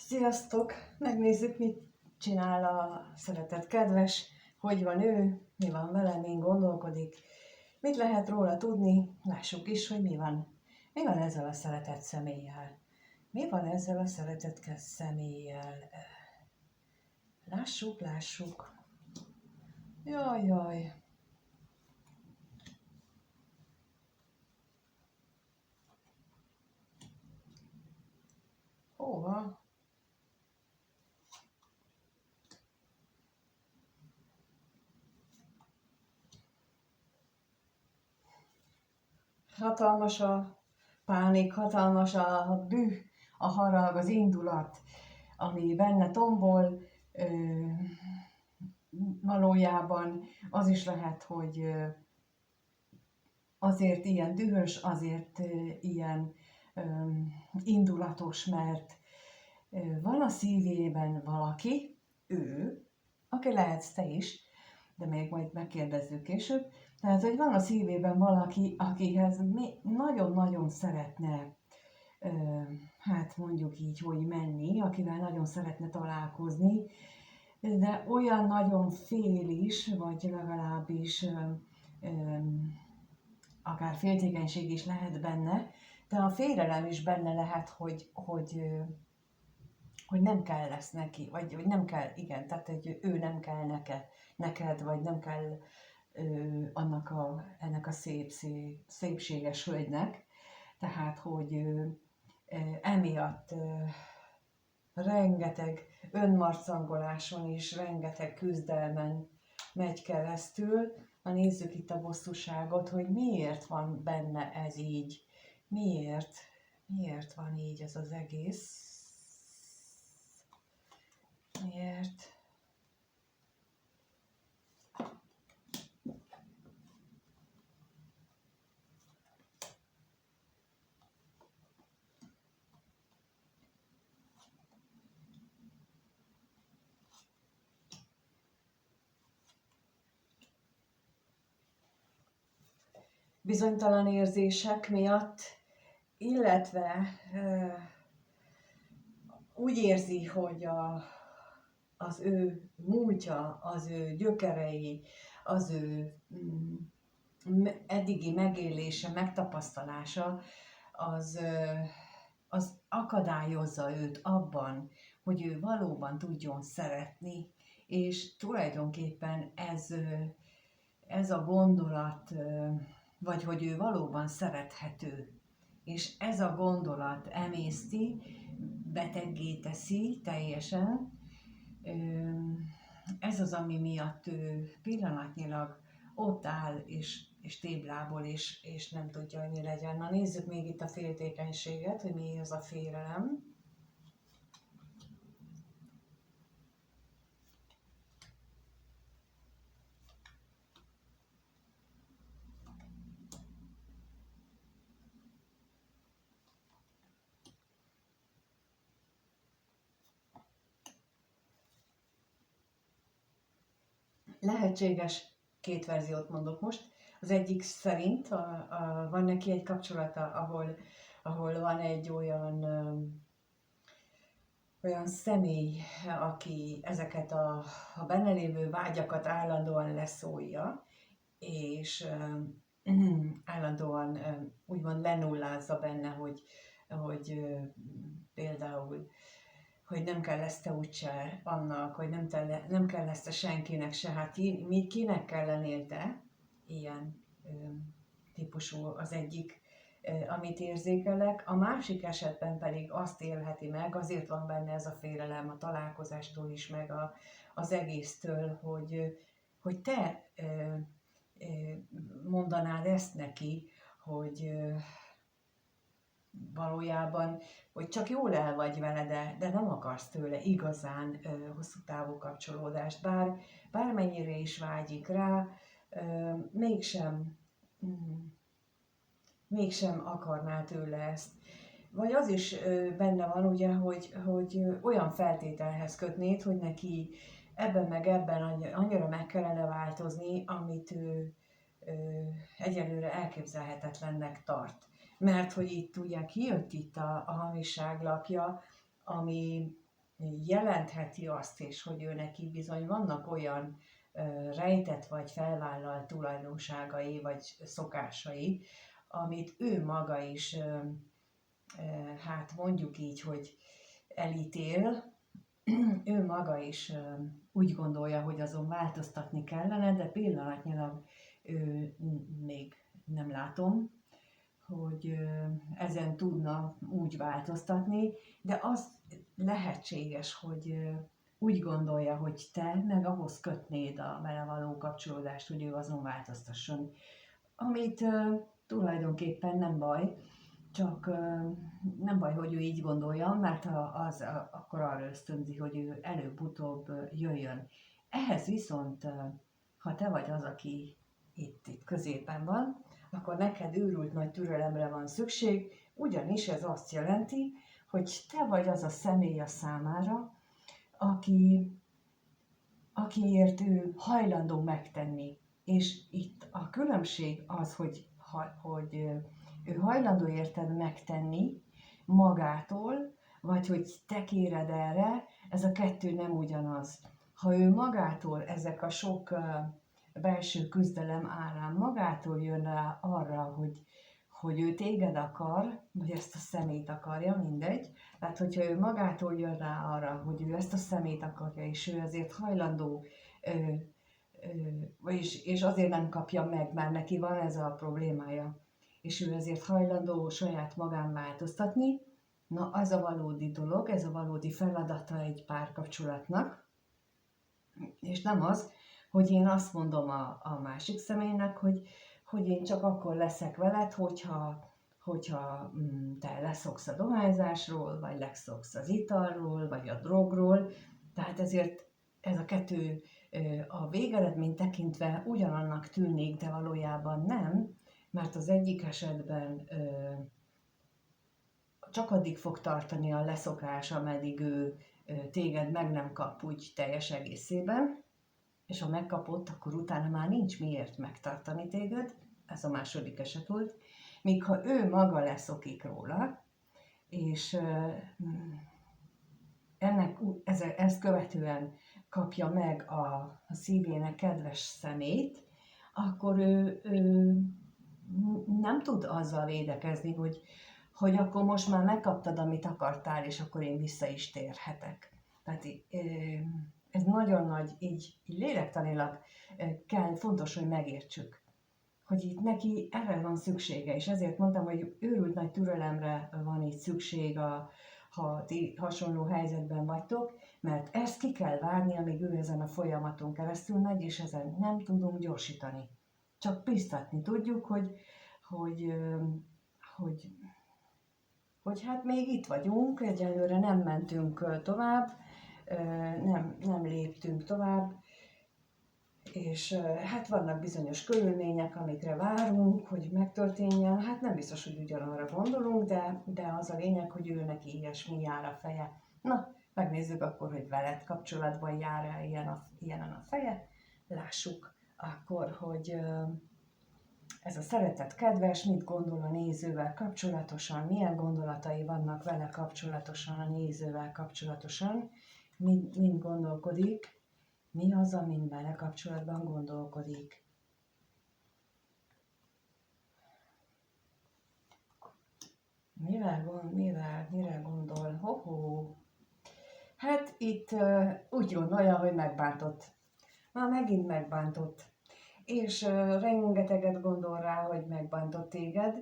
Sziasztok! Megnézzük, mit csinál a szeretett kedves, hogy van ő, mi van vele, min gondolkodik, mit lehet róla tudni, lássuk is, hogy mi van. Mi van ezzel a szeretett személlyel? Mi van ezzel a szeretett személlyel? Lássuk. Jaj. Hova? Hatalmas a pánik, hatalmas a düh, a harag, az indulat, ami benne tombol. Valójában az is lehet, hogy azért ilyen dühös, azért ilyen indulatos, mert van a szívében valaki, ő, aki lehetsz te is, de még majd megkérdezzük később, tehát, hogy van a szívében valaki, akihez nagyon-nagyon szeretne, hát mondjuk így, hogy menni, akivel nagyon szeretne találkozni, de olyan nagyon fél is, vagy legalábbis akár féltékenység is lehet benne, de a félelem is benne lehet, hogy nem kell lesz neki, vagy hogy nem kell, igen, tehát hogy ő nem kell neked, vagy nem kell ennek a szépséges hölgynek, tehát hogy emiatt rengeteg önmarcangoláson és rengeteg küzdelmen megy keresztül. Nézzük itt a bosszúságot, hogy miért van benne ez így. Miért van így ez az egész? Miért? Bizonytalan érzések miatt, illetve úgy érzi, hogy az ő múltja, az ő gyökerei, az ő eddigi megélése, megtapasztalása, az akadályozza őt abban, hogy ő valóban tudjon szeretni, és tulajdonképpen ez a gondolat, vagy hogy ő valóban szerethető, és ez a gondolat emészti, beteggé teszi teljesen. Ez az, ami miatt ő pillanatnyilag ott áll, és téblából, és nem tudja, hogy mi legyen. Na nézzük még itt a féltékenységet, hogy mi az a félelem. Lehetséges, két verziót mondok most. Az egyik szerint van neki egy kapcsolata, ahol van egy olyan személy, aki ezeket a benne lévő vágyakat állandóan leszólja, és állandóan úgymond lenullázza benne, hogy például hogy nem kell ezt te úgyse annak, hogy nem kell ezt a senkinek se, hát kinek kell lennél te? Ilyen típusú az egyik, amit érzékelek. A másik esetben pedig azt élheti meg, azért van benne ez a félelem a találkozástól is, meg az egésztől, hogy te mondanád ezt neki, hogy valójában, hogy csak jól el vagy vele, de nem akarsz tőle igazán hosszú távú kapcsolódást, bármennyire is vágyik rá, mégsem akarná tőle ezt. Vagy az is benne van, ugye, hogy olyan feltételhez kötnéd, hogy neki ebben meg ebben annyira meg kellene változni, amit ő egyelőre elképzelhetetlennek tart. Mert hogy itt ugye kijött itt a hamisság lapja, ami jelentheti azt is, hogy ő neki bizony vannak olyan rejtett vagy felvállalt tulajdonságai vagy szokásai, amit ő maga is, hát mondjuk így, hogy elítél, ő maga is úgy gondolja, hogy azon változtatni kellene, de pillanatnyilag ő még nem látom, hogy ezen tudna úgy változtatni, de az lehetséges, hogy úgy gondolja, hogy te meg ahhoz kötnéd a vele való kapcsolódást, hogy ő azon változtasson. Amit tulajdonképpen nem baj, csak nem baj, hogy ő így gondolja, mert akkor arra ösztönzi, hogy ő előbb-utóbb jöjjön. Ehhez viszont, ha te vagy az, aki itt középen van, akkor neked őrült nagy türelemre van szükség, ugyanis ez azt jelenti, hogy te vagy az a személy a számára, akiért ő hajlandó megtenni. És itt a különbség az, hogy ő hajlandó érted megtenni magától, vagy hogy te kéred erre, ez a kettő nem ugyanaz. Ha ő magától, ezek a sok belső küzdelem árán magától jön rá arra, hogy ő téged akar, vagy ezt a szemét akarja, mindegy. Tehát, hogyha ő magától jön rá arra, hogy ő ezt a szemét akarja, és ő ezért hajlandó, és azért nem kapja meg, mert neki van ez a problémája, és ő ezért hajlandó saját magán változtatni, na az a valódi dolog, ez a valódi feladata egy párkapcsolatnak, és nem az, hogy én azt mondom a másik személynek, hogy én csak akkor leszek veled, hogyha te leszoksz a dohányzásról, vagy leszoksz az italról, vagy a drogról. Tehát ezért ez a kettő a végeredményt tekintve ugyanannak tűnik, de valójában nem, mert az egyik esetben csak addig fog tartani a leszokás, ameddig ő téged meg nem kap úgy teljes egészében, és ha megkapott, akkor utána már nincs miért megtartani téged, ez a második eset volt, míg ha ő maga leszokik róla, és ezt követően kapja meg a szívének kedves szemét, akkor ő nem tud azzal védekezni, hogy akkor most már megkaptad, amit akartál, és akkor én vissza is térhetek. Tehát ez nagyon nagy, így lélektanilag fontos, hogy megértsük, hogy itt neki erre van szüksége, és ezért mondtam, hogy őrült nagy türelemre van itt szükség, ha ti hasonló helyzetben vagytok, mert ezt ki kell várni, amíg ő ezen a folyamaton keresztül megy, és ezen nem tudunk gyorsítani. Csak biztatni tudjuk, hogy hát még itt vagyunk, egyelőre nem mentünk tovább, nem léptünk tovább, és hát vannak bizonyos körülmények, amikre várunk, hogy megtörténjen. Hát nem biztos, hogy ugyanarra gondolunk, de az a lényeg, hogy ő neki ilyesmi jár a feje. Na, megnézzük akkor, hogy veled kapcsolatban jár-e ilyen a feje. Lássuk akkor, hogy ez a szeretet kedves, mit gondol a nézővel kapcsolatosan, milyen gondolatai vannak vele kapcsolatosan, a nézővel kapcsolatosan, mind gondolkodik, mi az, amin vele kapcsolatban gondolkodik. Mire gondol? Hoho! Hát itt úgy gondolja, hogy megbántott. Már megint megbántott. És rengeteget gondol rá, hogy megbántott téged,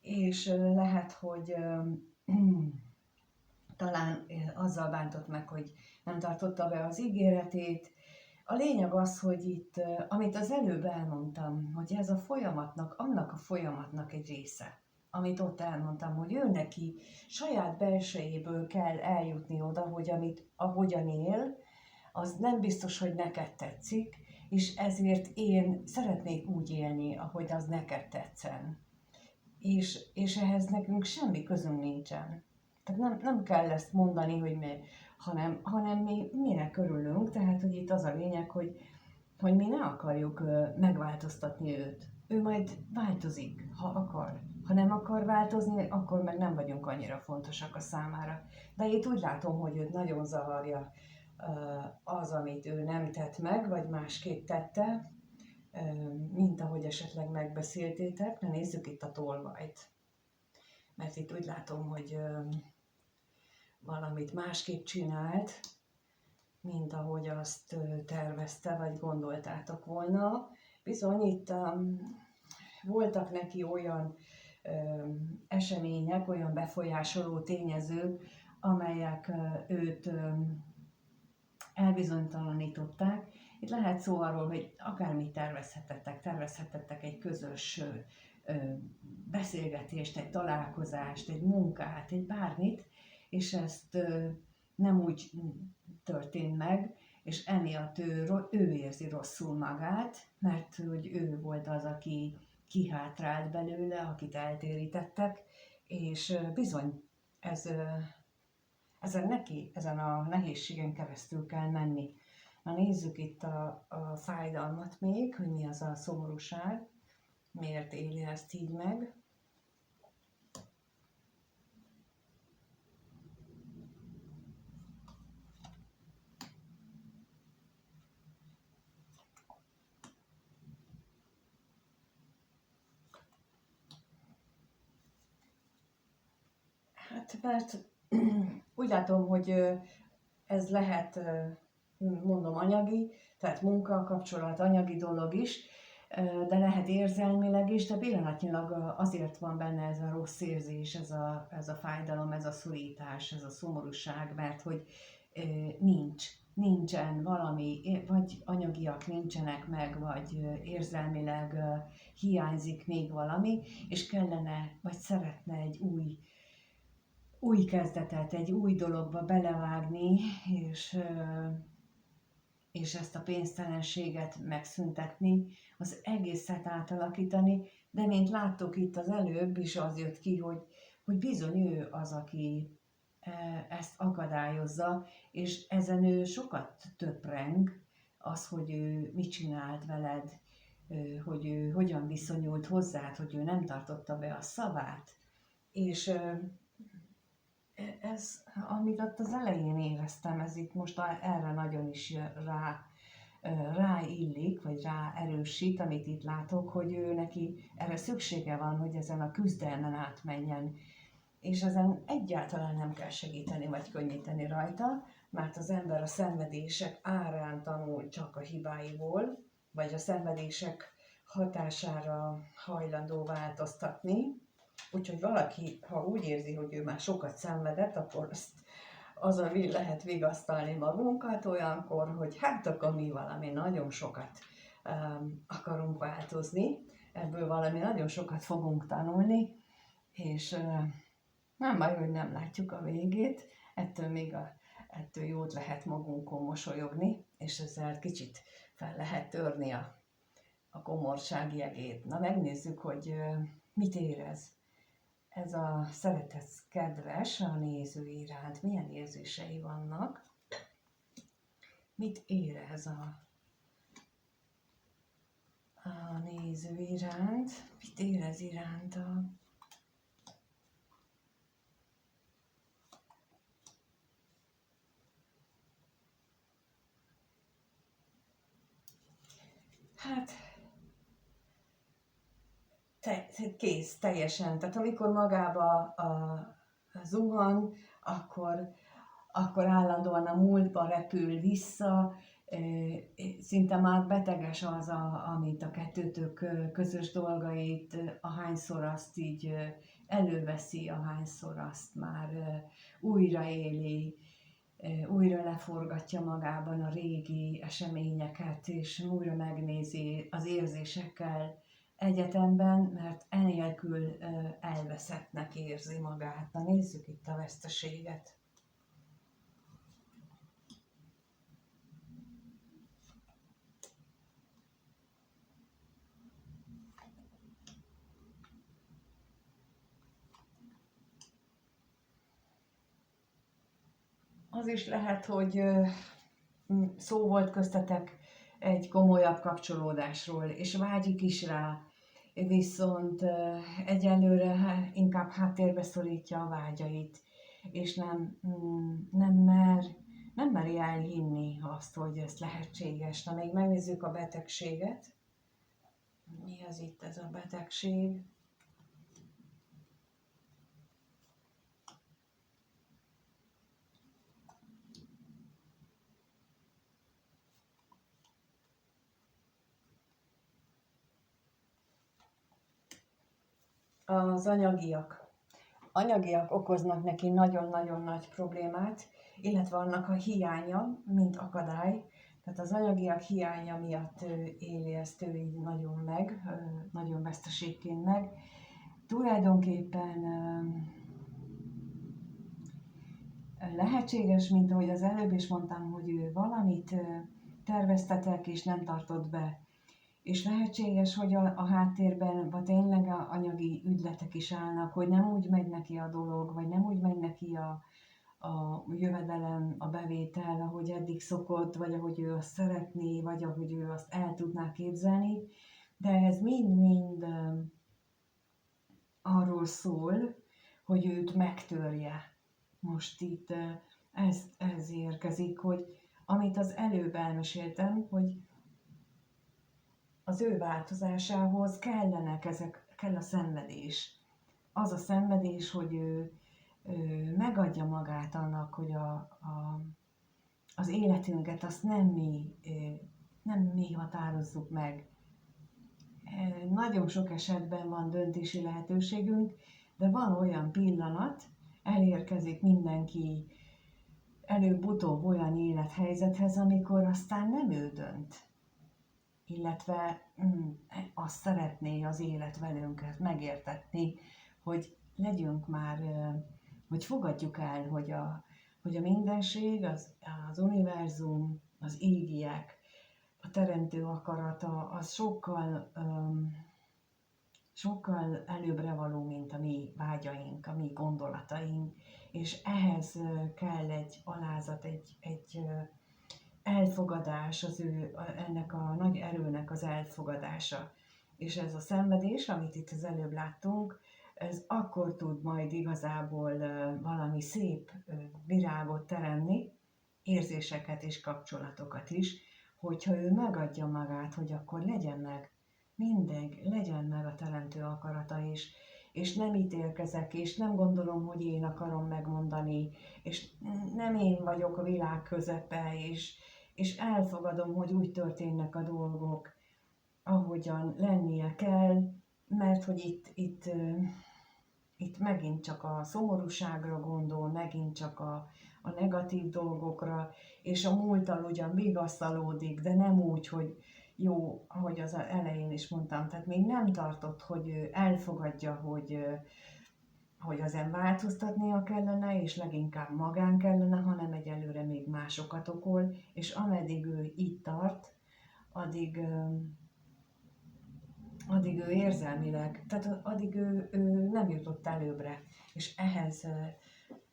és lehet, hogy talán azzal bántott meg, hogy nem tartotta be az ígéretét. A lényeg az, hogy itt, amit az előbb elmondtam, hogy ez a folyamatnak, annak a folyamatnak egy része, amit ott elmondtam, hogy ő neki saját belsejéből kell eljutni oda, hogy ahogyan él, az nem biztos, hogy neked tetszik, és ezért én szeretnék úgy élni, ahogy az neked tetszen. És ehhez nekünk semmi közünk nincsen. Tehát nem kell ezt mondani, hogy hanem mi minek örülünk, tehát hogy itt az a lényeg, hogy mi ne akarjuk megváltoztatni őt. Ő majd változik, ha akar. Ha nem akar változni, akkor meg nem vagyunk annyira fontosak a számára. De itt úgy látom, hogy őt nagyon zavarja az, amit ő nem tett meg, vagy másképp tette, mint ahogy esetleg megbeszéltétek. Na nézzük itt a tolvajt. Mert itt úgy látom, hogy valamit másképp csinált, mint ahogy azt tervezte, vagy gondoltátok volna. Bizony itt voltak neki olyan események, olyan befolyásoló tényezők, amelyek őt elbizonytalanították. Itt lehet szó arról, hogy akármit tervezhetettek egy közös beszélgetést, egy találkozást, egy munkát, egy bármit, és ezt nem úgy történt meg, és emiatt ő érzi rosszul magát, mert hogy ő volt az, aki kihátrált belőle, akit eltérítettek, és bizony ezen a nehézségen keresztül kell menni. Na nézzük itt a fájdalmat még, hogy mi az a szomorúság, miért éli ezt így meg. Hát mert úgy látom, hogy ez lehet, mondom, anyagi, tehát munka, kapcsolat, anyagi dolog is, de lehet érzelmileg is, de pillanatnyilag azért van benne ez a rossz érzés, ez a fájdalom, ez a szorítás, ez a szomorúság, mert hogy nincsen valami, vagy anyagiak nincsenek meg, vagy érzelmileg hiányzik még valami, és kellene, vagy szeretne egy új kezdetet, egy új dologba belevágni, és ezt a pénztelenséget megszüntetni, az egészet átalakítani, de mint láttuk itt az előbb is, az jött ki, hogy bizony ő az, aki ezt akadályozza, és ezen ő sokat töpreng, az, hogy ő mit csinált veled, hogy ő hogyan viszonyult hozzád, hogy ő nem tartotta be a szavát, és ez, amit ott az elején éreztem, ez itt most erre nagyon is ráillik, vagy rá erősít, amit itt látok, hogy ő neki erre szüksége van, hogy ezen a küzdelmen átmenjen. És ezen egyáltalán nem kell segíteni, vagy könnyíteni rajta, mert az ember a szenvedések árán tanul csak a hibáiból, vagy a szenvedések hatására hajlandó változtatni. Úgyhogy valaki, ha úgy érzi, hogy ő már sokat szenvedett, akkor azon lehet vigasztalni magunkat olyankor, hogy hát akkor mi valami nagyon sokat akarunk változni, ebből valami nagyon sokat fogunk tanulni, és nem baj, hogy nem látjuk a végét, ettől jót lehet magunkon mosolyogni, és ezzel kicsit fel lehet törni a komorság jegét. Na megnézzük, hogy mit érez ez a szeretett kedves a néző iránt, milyen érzései vannak, mit érez a néző iránt, mit érez iránta. Hát, kész, teljesen. Tehát amikor magába zuhan, akkor állandóan a múltba repül vissza, szinte már beteges az, amit a kettőtök közös dolgait, ahányszor azt így előveszi, ahányszor azt már újraéli, újra leforgatja magában a régi eseményeket, és újra megnézi az érzésekkel egyetemben, mert enélkül elveszettnek érzi magát. Na nézzük itt a veszteséget. Az is lehet, hogy szó volt köztetek egy komolyabb kapcsolódásról, és vágyik is rá, viszont egyelőre inkább háttérbe szorítja a vágyait, és nem meri elhinni azt, hogy ez lehetséges. Na, még megnézzük a betegséget. Mi az itt ez a betegség? Az anyagiak. Anyagiak okoznak neki nagyon-nagyon nagy problémát, illetve annak a hiánya, mint akadály. Tehát az anyagiak hiánya miatt éli ezt ő így nagyon meg, nagyon veszteségként meg. Tulajdonképpen lehetséges, mint ahogy az előbb is mondtam, hogy ő valamit terveztetek és nem tartott be. És lehetséges, hogy a háttérben tényleg a anyagi ügyletek is állnak, hogy nem úgy megy neki a dolog, vagy nem úgy megy neki a jövedelem, a bevétel, ahogy eddig szokott, vagy ahogy ő azt szeretné, vagy ahogy ő azt el tudná képzelni. De ez mind-mind arról szól, hogy őt megtörje. Most itt ez érkezik, hogy amit az előbb elmeséltem, hogy az ő változásához kell a szenvedés. Az a szenvedés, hogy ő megadja magát annak, hogy az életünket azt nem mi határozzuk meg. Nagyon sok esetben van döntési lehetőségünk, de van olyan pillanat, elérkezik mindenki előbb-utóbb olyan élethelyzethez, amikor aztán nem ő dönt. Illetve azt szeretné az élet velünk megértetni, hogy legyünk már, hogy fogadjuk el, hogy a mindenség, az univerzum, az égiek, a teremtő akarata, az sokkal előbbre való, mint a mi vágyaink, a mi gondolataink, és ehhez kell egy alázat, egy elfogadás, ennek a nagy erőnek az elfogadása. És ez a szenvedés, amit itt az előbb láttunk, ez akkor tud majd igazából valami szép virágot teremni, érzéseket és kapcsolatokat is, hogyha ő megadja magát, hogy akkor legyen meg a teremtő akarata is, és nem ítélkezek, és nem gondolom, hogy én akarom megmondani, és nem én vagyok a világ közepe, és elfogadom, hogy úgy történnek a dolgok, ahogyan lennie kell, mert hogy itt megint csak a szomorúságra gondol, megint csak a negatív dolgokra, és a múlttal ugyan vigasztalódik, de nem úgy, hogy jó, ahogy az elején is mondtam, tehát még nem tartott, hogy ő elfogadja, hogy ezen változtatnia kellene, és leginkább magán kellene, hanem egyelőre még másokat okol, és ameddig ő itt tart, addig ő érzelmileg, tehát addig ő nem jutott előbbre, és ehhez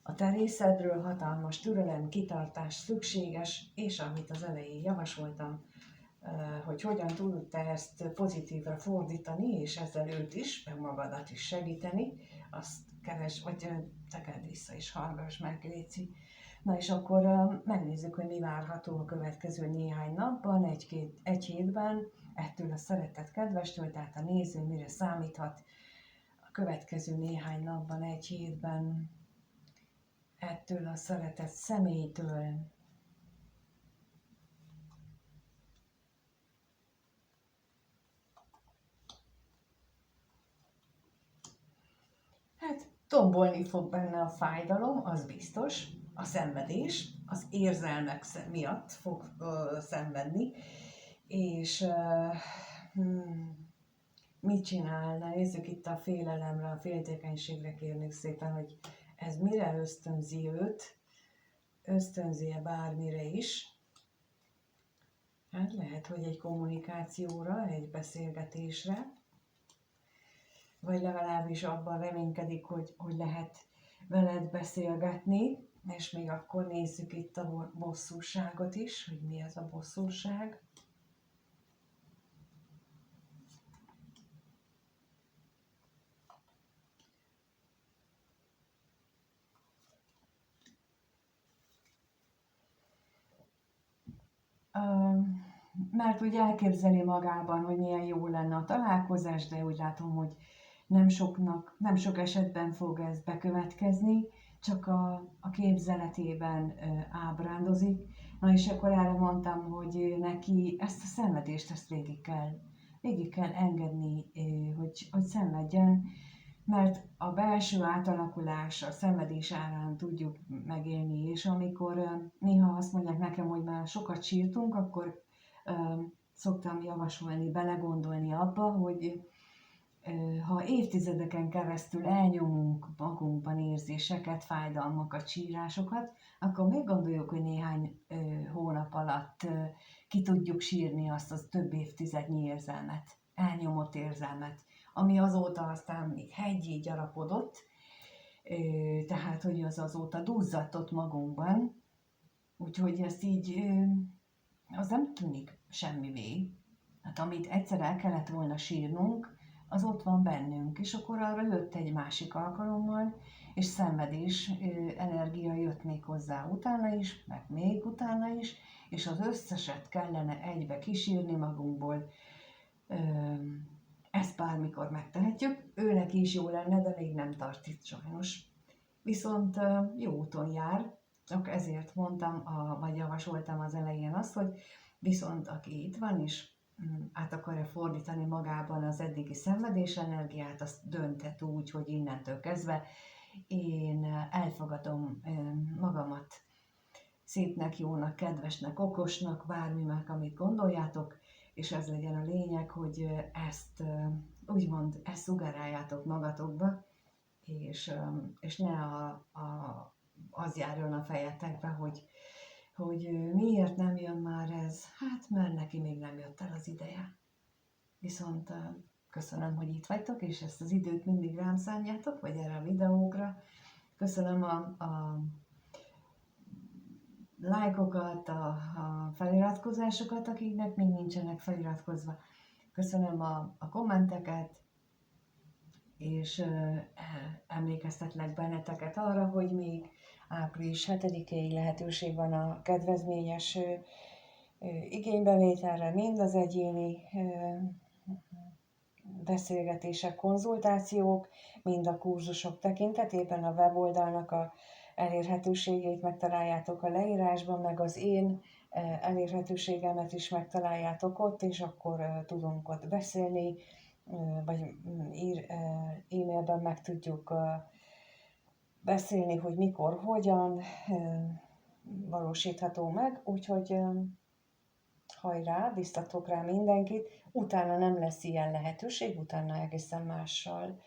a te részedről hatalmas türelem, kitartás szükséges, és amit az elején javasoltam, hogy hogyan tudod te ezt pozitívra fordítani, és ezzel őt is, meg magadat is segíteni, azt keres, vagy tekerd vissza és hallgass meg, léci. Na és akkor megnézzük, hogy mi várható a következő néhány napban, egy hétben, ettől a szeretett kedvestől, tehát a néző mire számíthat a következő néhány napban, egy hétben, ettől a szeretett személytől. Hát tombolni fog benne a fájdalom, az biztos, a szenvedés, az érzelmek miatt fog szenvedni, és mit csinálna? Nézzük itt a félelemre, a féltékenységre, kérnék szépen, hogy ez mire ösztönzi őt, ösztönzi-e bármire is. Hát lehet, hogy egy kommunikációra, egy beszélgetésre, vagy legalábbis abban reménykedik, hogy lehet veled beszélgetni, és még akkor nézzük itt a bosszúságot is, hogy mi ez a bosszúság. Mert úgy elképzeli magában, hogy milyen jó lenne a találkozás, de úgy látom, hogy nem sok esetben fog ez bekövetkezni, csak a képzeletében ábrándozik. Na és akkor erre mondtam, hogy neki ezt a szenvedést, ezt végig kell engedni, hogy szenvedjen, mert a belső átalakulás a szenvedés árán tudjuk megélni, és amikor néha azt mondják nekem, hogy már sokat sírtunk, akkor szoktam javasolni, belegondolni abba, hogy ha évtizedeken keresztül elnyomunk magunkban érzéseket, fájdalmakat, sírásokat, akkor még gondoljuk, hogy néhány hónap alatt ki tudjuk sírni azt az több évtizednyi érzelmet, elnyomott érzelmet, ami azóta aztán még heggyé gyarapodott, tehát hogy az azóta duzzadtott magunkban, úgyhogy ezt így, az nem tűnik semmivé. Hát amit egyszer el kellett volna sírnunk, az ott van bennünk, és akkor arra jött egy másik alkalommal, és szenvedés energia jött még hozzá utána is, meg még utána is, és az összeset kellene egybe kísírni magunkból. Ezt bármikor megtehetjük, őnek is jó lenne, de még nem tart itt sajnos. Viszont jó úton jár, csak ezért mondtam, vagy javasoltam az elején azt, hogy viszont aki itt van, és át akarja fordítani magában az eddigi szenvedés energiát, azt dönthet úgy, hogy innentől kezdve én elfogadom magamat szépnek, jónak, kedvesnek, okosnak, bármi meg, amit gondoljátok, és ez legyen a lényeg, hogy ezt úgymond ezt szugeráljátok magatokba, és ne az járjon a fejetekbe, hogy miért nem jön már ez, hát mert neki még nem jött el az ideje. Viszont köszönöm, hogy itt vagytok, és ezt az időt mindig rám szánjátok, vagy erre a videókra. Köszönöm a lájkokat, a feliratkozásokat, akiknek még nincsenek feliratkozva. Köszönöm a kommenteket, és emlékeztetlek benneteket arra, hogy még április 7-ig lehetőség van a kedvezményes igénybevételre, mind az egyéni beszélgetések, konzultációk, mind a kurzusok tekintetében. A weboldalnak a elérhetőségét megtaláljátok a leírásban, meg az én elérhetőségemet is megtaláljátok ott, és akkor tudunk ott beszélni, vagy e-mailben meg tudjuk beszélni, hogy mikor, hogyan valósítható meg, úgyhogy hajrá, biztatok rá mindenkit, utána nem lesz ilyen lehetőség, utána egészen mással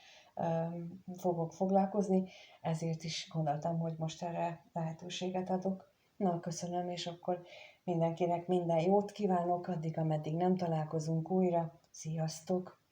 fogok foglalkozni, ezért is gondoltam, hogy most erre lehetőséget adok. Na, köszönöm, és akkor mindenkinek minden jót kívánok, addig, ameddig nem találkozunk újra. Sziasztok!